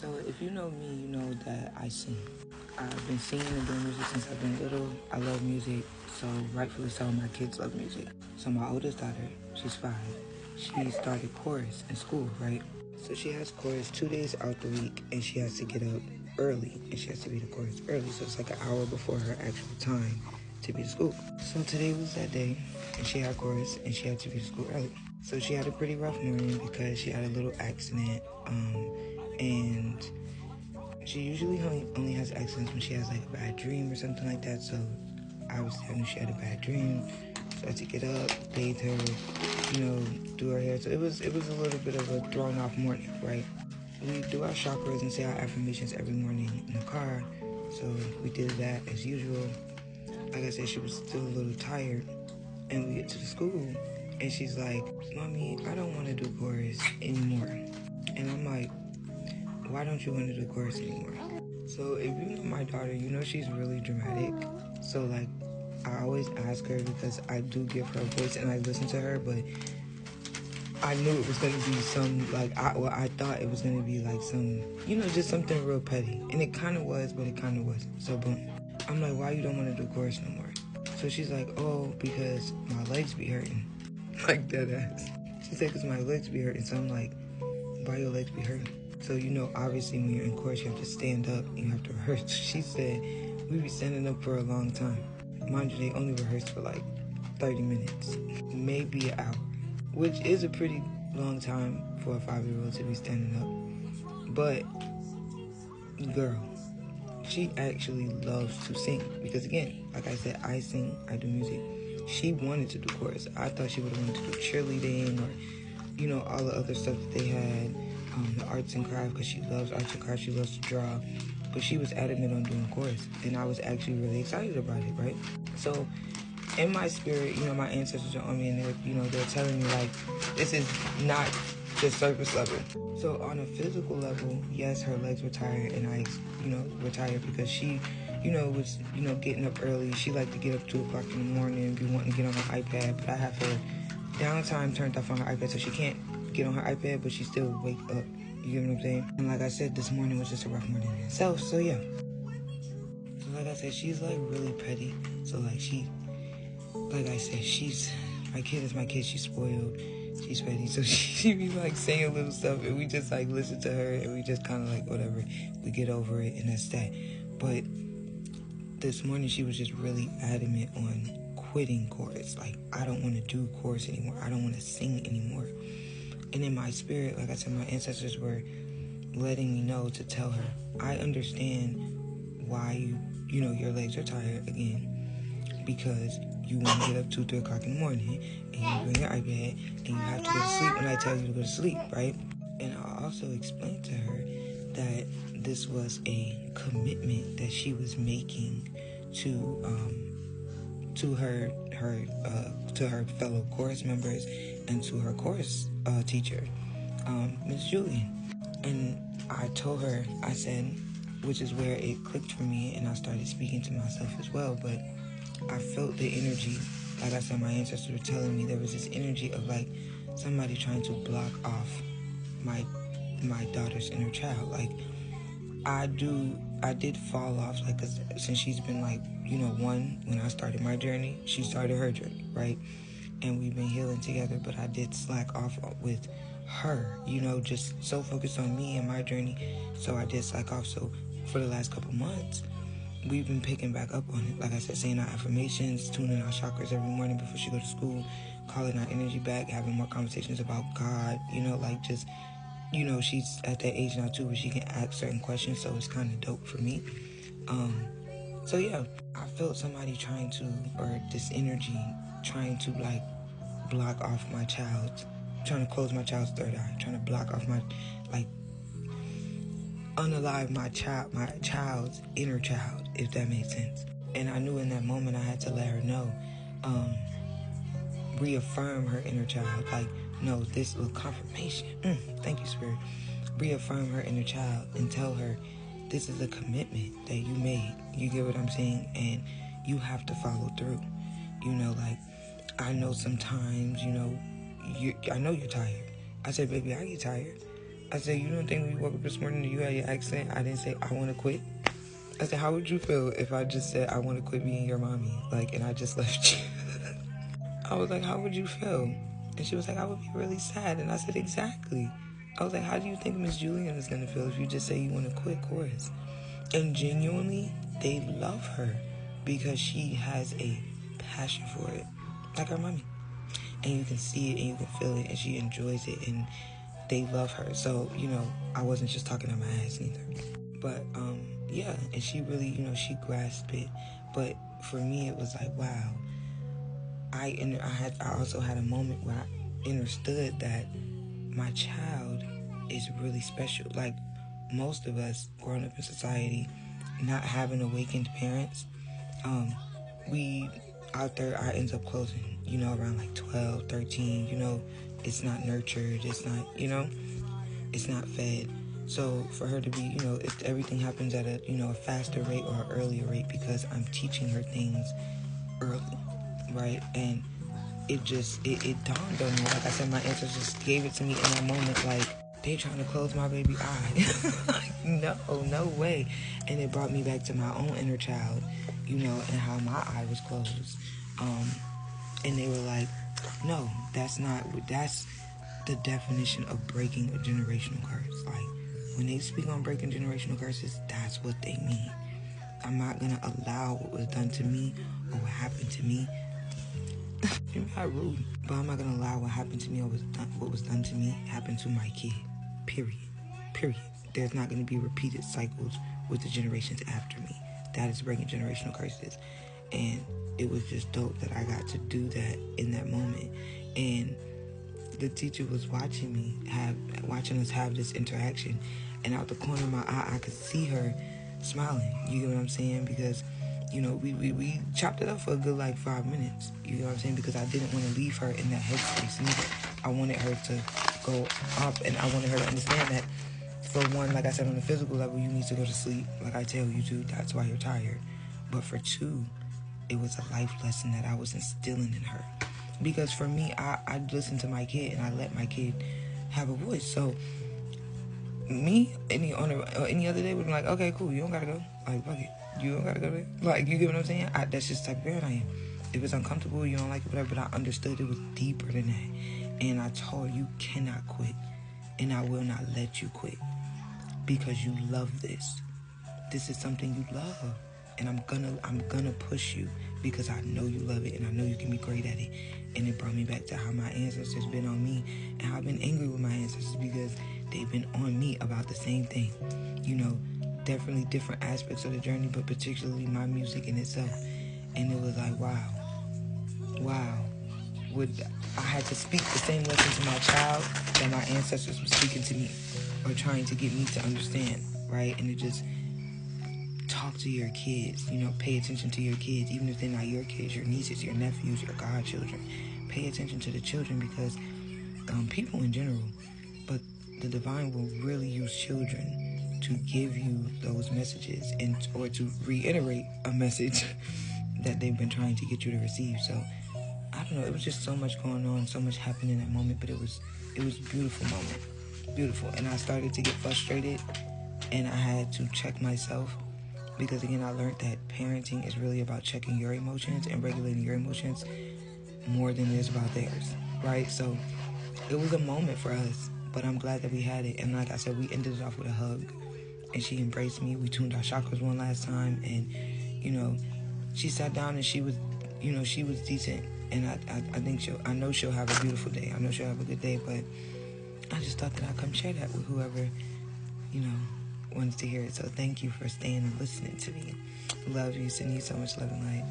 So if you know me, you know that I sing. I've been singing and doing music since I've been little. I love music, so rightfully so, my kids love music. So my oldest daughter, she's 5. She started chorus in school, right? So she has chorus 2 days out the week, and she has to get up early, and she has to be to chorus early. So it's like an hour before her actual time to be to school. So today was that day, and she had chorus, and she had to be to school early. So she had a pretty rough morning because she had a little accident, and she usually only has accidents when she has like a bad dream or something like that. So obviously I knew she had a bad dream. So I had to get up, bathe her, do her hair. So it was a little bit of a thrown off morning, right? We do our chakras and say our affirmations every morning in the car. So we did that as usual. Like I said, she was still a little tired. And we get to the school and she's like, "Mommy, I don't want to do chorus anymore." And I'm like, "Why don't you want to do chorus anymore?" So if you know my daughter, you know she's really dramatic. So like, I always ask her because I do give her a voice and I listen to her, but I knew it was going to be some, like, I thought it was going to be like some, just something real petty. And it kind of was, but it kind of wasn't. So boom. I'm like, "Why you don't want to do chorus no more?" So she's like, "Oh, because my legs be hurting." Like dead ass. She said, "Because my legs be hurting." So I'm like, "Why your legs be hurting?" So, obviously when you're in chorus, you have to stand up and you have to rehearse. She said, "We be standing up for a long time." Mind you, they only rehearsed for like 30 minutes, maybe an hour, which is a pretty long time for a 5-year-old to be standing up. But, girl, she actually loves to sing. Because again, like I said, I sing, I do music. She wanted to do chorus. I thought she would have wanted to do cheerleading or, all the other stuff that they had, the arts and crafts, because she loves arts and crafts, she loves to draw. But she was adamant on doing chorus, and I was actually really excited about it, right? So, in my spirit, my ancestors are on me, and they're telling me, like, this is not just surface level. So, on a physical level, yes, her legs were tired, and I, were tired because she, was, getting up early. She liked to get up 2 o'clock in the morning, be wanting to get on her iPad, but I have her downtime turned off on her iPad, so she can't get on her iPad, but she still wake up. You get what I'm saying? And like I said, this morning was just a rough morning in itself. So yeah. So like I said, she's like really petty. So like like I said, my kid is my kid. She's spoiled. She's petty. So she be like saying little stuff, and we just like listen to her, and we just kind of like whatever. We get over it, and that's that. But this morning she was just really adamant on quitting chorus. Like, I don't want to do chorus anymore. I don't want to sing anymore. And in my spirit, like I said, my ancestors were letting me know to tell her, I understand why your legs are tired again, because you want to get up 2, 3 o'clock in the morning, and you're doing your iPad, and you have to go to sleep when I tell you to go to sleep, right? And I also explained to her that this was a commitment that she was making to her fellow chorus members and to her chorus teacher, Miss Julian. And I told her, I said, which is where it clicked for me, and I started speaking to myself as well, but I felt the energy. Like I said, my ancestors were telling me there was this energy of like somebody trying to block off my daughter's inner child. Like, I did fall off, like, 'cause since she's been like, 1, when I started my journey, she started her journey, right? And we've been healing together, but I did slack off with her, just so focused on me and my journey. So I did slack off. So for the last couple months, we've been picking back up on it. Like I said, saying our affirmations, tuning our chakras every morning before she goes to school, calling our energy back, having more conversations about God, like just, she's at that age now too where she can ask certain questions, so it's kind of dope for me. So yeah, I felt somebody trying to, or this energy trying to like block off my child, trying to close my child's third eye, trying to block off my, like, unalive my child's inner child, if that makes sense. And I knew in that moment I had to let her know, reaffirm her inner child. Like, no, this was confirmation. Thank you, Spirit. Reaffirm her inner child and tell her this is a commitment that you made. You get what I'm saying? And you have to follow through. Like, I know sometimes, I know you're tired. I said, "Baby, I get tired." I said, you don't think when you woke up this morning you had your accent? I didn't say, I want to quit. I said, how would you feel if I just said, I want to quit being your mommy? Like, and I just left you. I was like, how would you feel? And she was like, I would be really sad. And I said, exactly. I was like, how do you think Miss Julian is going to feel if you just say you want to quit chorus? And genuinely, they love her because she has a passion for it. Like her mommy. And you can see it and you can feel it and she enjoys it and they love her. So, I wasn't just talking to my ass neither. But, yeah, and she really, she grasped it. But for me, it was like, wow. I also had a moment where I understood that my child is really special. Like most of us growing up in society, not having awakened parents, we out there, I ends up closing, around like 12, 13, it's not nurtured, it's not, it's not fed. So for her to be, if everything happens at a faster rate or an earlier rate because I'm teaching her things early, right? And it dawned on me. Like I said, my ancestors gave it to me in that moment. Like, they trying to close my baby eye. Like, no way. And it brought me back to my own inner child, and how my eye was closed. And they were like, no, that's the definition of breaking a generational curse. Like, when they speak on breaking generational curses, that's what they mean. I'm not going to allow what was done to me or what happened to me. You're not rude, but I'm not gonna allow what happened to me or what was done to me happen to my kid. Period. There's not gonna be repeated cycles with the generations after me. That is breaking generational curses, and it was just dope that I got to do that in that moment. And the teacher was watching us have this interaction, and out the corner of my eye, I could see her smiling. You get what I'm saying? Because we chopped it up for a good 5 minutes. You know what I'm saying? Because I didn't want to leave her in that headspace neither. I wanted her to go up, and I wanted her to understand that, for one, like I said, on the physical level, you need to go to sleep. Like I tell you to, that's why you're tired. But for two, it was a life lesson that I was instilling in her. Because for me, I listened to my kid, and I let my kid have a voice. So me, any other day would be like, okay, cool, you don't gotta go. Like, fuck it. You don't gotta go there. Like, you get what I'm saying? That's just the type of parent I am. If it's uncomfortable, you don't like it, whatever, but I understood it was deeper than that. And I told her, you cannot quit. And I will not let you quit. Because you love this. This is something you love. And I'm gonna push you because I know you love it and I know you can be great at it. And it brought me back to how my ancestors been on me and how I've been angry with my ancestors because they've been on me about the same thing. Definitely different aspects of the journey, but particularly my music in itself. And it was like, wow. I had to speak the same lesson to my child that my ancestors were speaking to me or trying to get me to understand, right? And it just talk to your kids, pay attention to your kids, even if they're not your kids, your nieces, your nephews, your godchildren. Pay attention to the children because people in general, but the divine will really use children to give you those messages or to reiterate a message that they've been trying to get you to receive. So I don't know, it was just so much going on, so much happened in that moment, but it was a beautiful moment. Beautiful. And I started to get frustrated and I had to check myself because again I learned that parenting is really about checking your emotions and regulating your emotions more than it is about theirs, right? So it was a moment for us, but I'm glad that we had it. And like I said, we ended it off with a hug and she embraced me. We tuned our chakras one last time and she sat down and she was decent. And I think I know she'll have a beautiful day. I know she'll have a good day, but I just thought that I'd come share that with whoever, wanted to hear it. So thank you for staying and listening to me. Love you. Send you so much love and light.